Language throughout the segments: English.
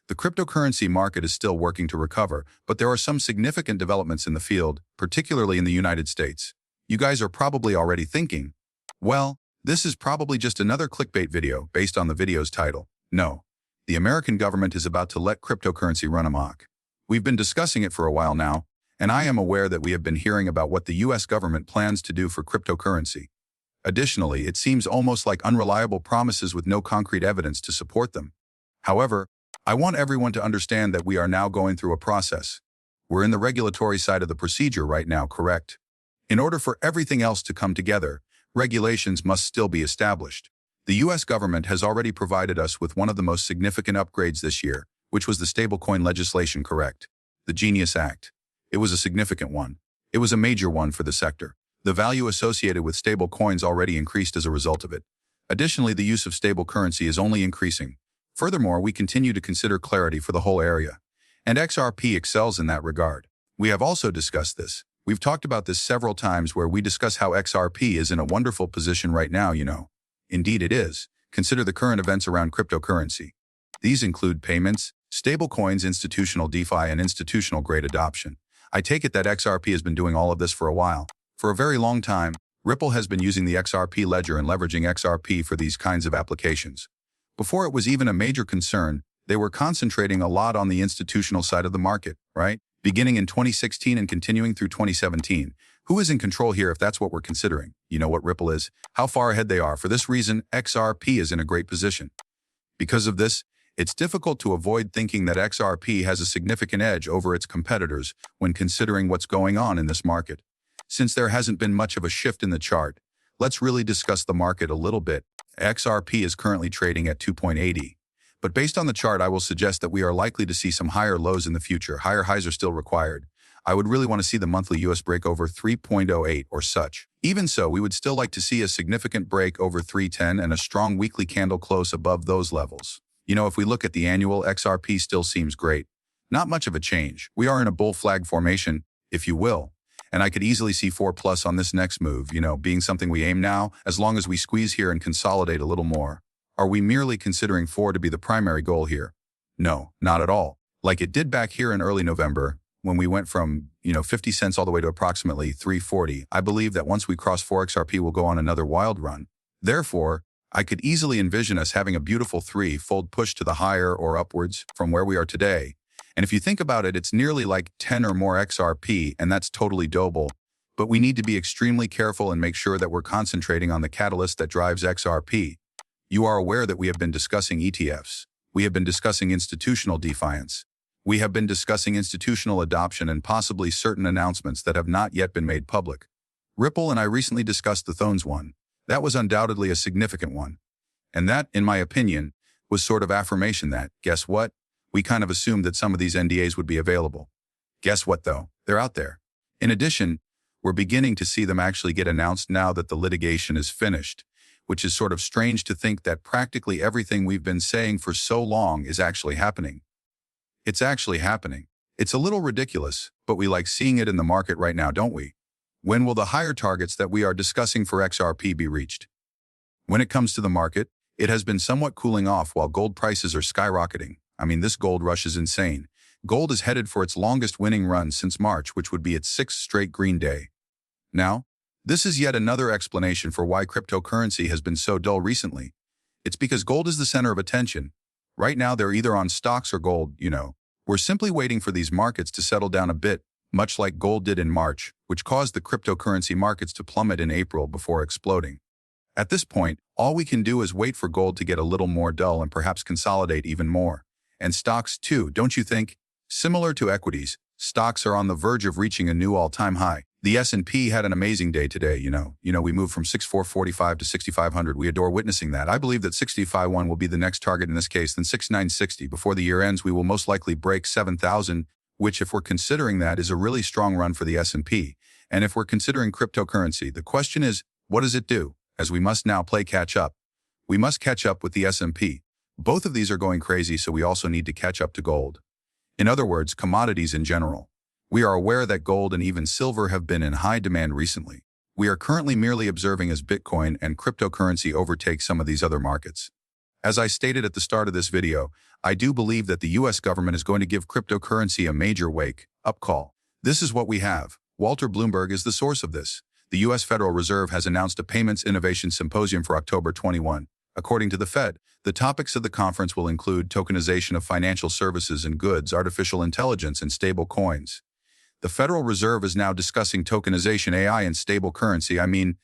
The cryptocurrency market is still working to recover, but there are some significant developments in the field, particularly in the United States. You guys are probably already thinking, well, this is probably just another clickbait video based on the video's title. No, the American government is about to let cryptocurrency run amok. We've been discussing it for a while now, and I am aware that we have been hearing about what the US government plans to do for cryptocurrency. Additionally, it seems almost like unreliable promises with no concrete evidence to support them. However, I want everyone to understand that we are now going through a process. We're in the regulatory side of the procedure right now, correct? In order for everything else to come together, regulations must still be established. The US government has already provided us with one of the most significant upgrades this year, which was the stablecoin legislation, correct? The Genius Act. It was a significant one. It was a major one for the sector. The value associated with stable coins already increased as a result of it. Additionally, the use of stable currency is only increasing. Furthermore, we continue to consider clarity for the whole area. And XRP excels in that regard. We have also discussed this. We've talked about this several times where we discuss how XRP is in a wonderful position right now, you know. Indeed it is. Consider the current events around cryptocurrency. These include payments, stablecoins, institutional DeFi, and institutional-grade adoption. I take it that XRP has been doing all of this for a while. For a very long time, Ripple has been using the XRP ledger and leveraging XRP for these kinds of applications. Before it was even a major concern, they were concentrating a lot on the institutional side of the market, right? Beginning in 2016 and continuing through 2017. Who is in control here if that's what we're considering? You know what Ripple is? How far ahead they are. For this reason, XRP is in a great position. Because of this, it's difficult to avoid thinking that XRP has a significant edge over its competitors when considering what's going on in this market. Since there hasn't been much of a shift in the chart, let's really discuss the market a little bit. XRP is currently trading at 2.80. But based on the chart, I will suggest that we are likely to see some higher lows in the future. Higher highs are still required. I would really want to see the monthly US break over 3.08 or such. Even so, we would still like to see a significant break over 310 and a strong weekly candle close above those levels. You know, if we look at the annual, XRP still seems great. Not much of a change. We are in a bull flag formation, if you will. And I could easily see 4+ on this next move, you know, being something we aim now, as long as we squeeze here and consolidate a little more. Are we merely considering 4 to be the primary goal here? No, not at all. Like it did back here in early November, when we went from, 50 cents all the way to approximately 340, I believe that once we cross 4 XRP, we'll go on another wild run. Therefore, I could easily envision us having a beautiful 3-fold push to the higher or upwards from where we are today. And if you think about it, it's nearly like 10 or more XRP, and that's totally doable. But we need to be extremely careful and make sure that we're concentrating on the catalyst that drives XRP. You are aware that we have been discussing ETFs. We have been discussing institutional defiance. We have been discussing institutional adoption and possibly certain announcements that have not yet been made public. Ripple and I recently discussed the Thones one. That was undoubtedly a significant one. And that, in my opinion, was sort of affirmation that, guess what? We kind of assumed that some of these NDAs would be available. Guess what, though? They're out there. In addition, we're beginning to see them actually get announced now that the litigation is finished, which is sort of strange to think that practically everything we've been saying for so long is actually happening. It's actually happening. It's a little ridiculous, but we like seeing it in the market right now, don't we? When will the higher targets that we are discussing for XRP be reached? When it comes to the market, it has been somewhat cooling off while gold prices are skyrocketing. I mean, this gold rush is insane. Gold is headed for its longest winning run since March, which would be its 6th straight green day. Now, this is yet another explanation for why cryptocurrency has been so dull recently. It's because gold is the center of attention. Right now, they're either on stocks or gold, We're simply waiting for these markets to settle down a bit, much like gold did in March, which caused the cryptocurrency markets to plummet in April before exploding. At this point, all we can do is wait for gold to get a little more dull and perhaps consolidate even more. And stocks too, don't you think? Similar to equities, stocks are on the verge of reaching a new all-time high. The S&P had an amazing day today, we moved from 6,445 to 6,500. We adore witnessing that. I believe that 6,501 will be the next target in this case, then 6,960. Before the year ends, we will most likely break 7,000, which, if we're considering that, is a really strong run for the S&P. And if we're considering cryptocurrency, the question is, what does it do? As we must now play catch up. We must catch up with the S&P. Both of these are going crazy, so we also need to catch up to gold. In other words, commodities in general. We are aware that gold and even silver have been in high demand recently. We are currently merely observing as Bitcoin and cryptocurrency overtake some of these other markets. As I stated at the start of this video, I do believe that the US government is going to give cryptocurrency a major wake-up call. This is what we have. Walter Bloomberg is the source of this. The US Federal Reserve has announced a Payments Innovation Symposium for October 21. According to the Fed, the topics of the conference will include tokenization of financial services and goods, artificial intelligence, and stable coins. The Federal Reserve is now discussing tokenization, AI, and stable currency. I mean,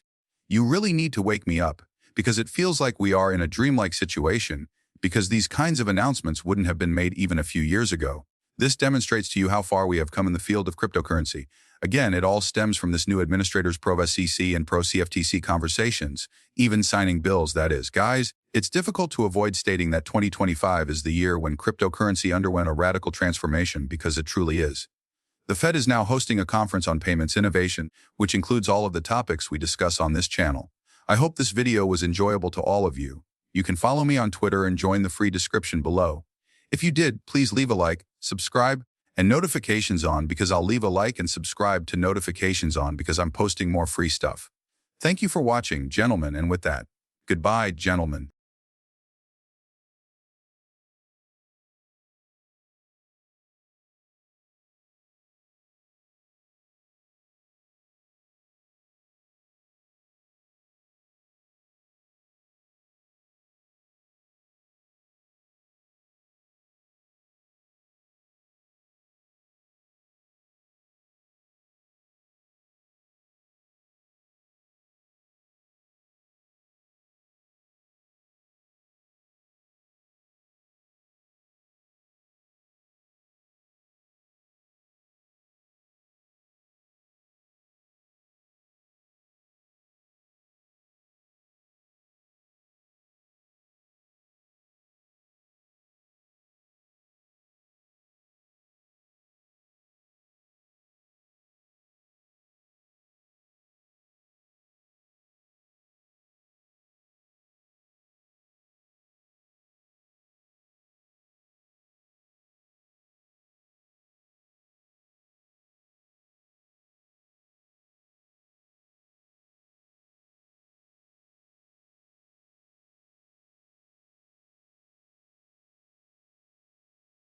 you really need to wake me up, because it feels like we are in a dreamlike situation, because these kinds of announcements wouldn't have been made even a few years ago. This demonstrates to you how far we have come in the field of cryptocurrency. Again, it all stems from this new administrator's pro-SEC and pro-CFTC conversations, even signing bills, that is. Guys, it's difficult to avoid stating that 2025 is the year when cryptocurrency underwent a radical transformation, because it truly is. The Fed is now hosting a conference on payments innovation, which includes all of the topics we discuss on this channel. I hope this video was enjoyable to all of you. You can follow me on Twitter and join the free description below. If you did, please leave a like, subscribe, and notifications on, because I'll leave a like and subscribe to notifications on because I'm posting more free stuff. Thank you for watching, gentlemen, and with that, goodbye, gentlemen.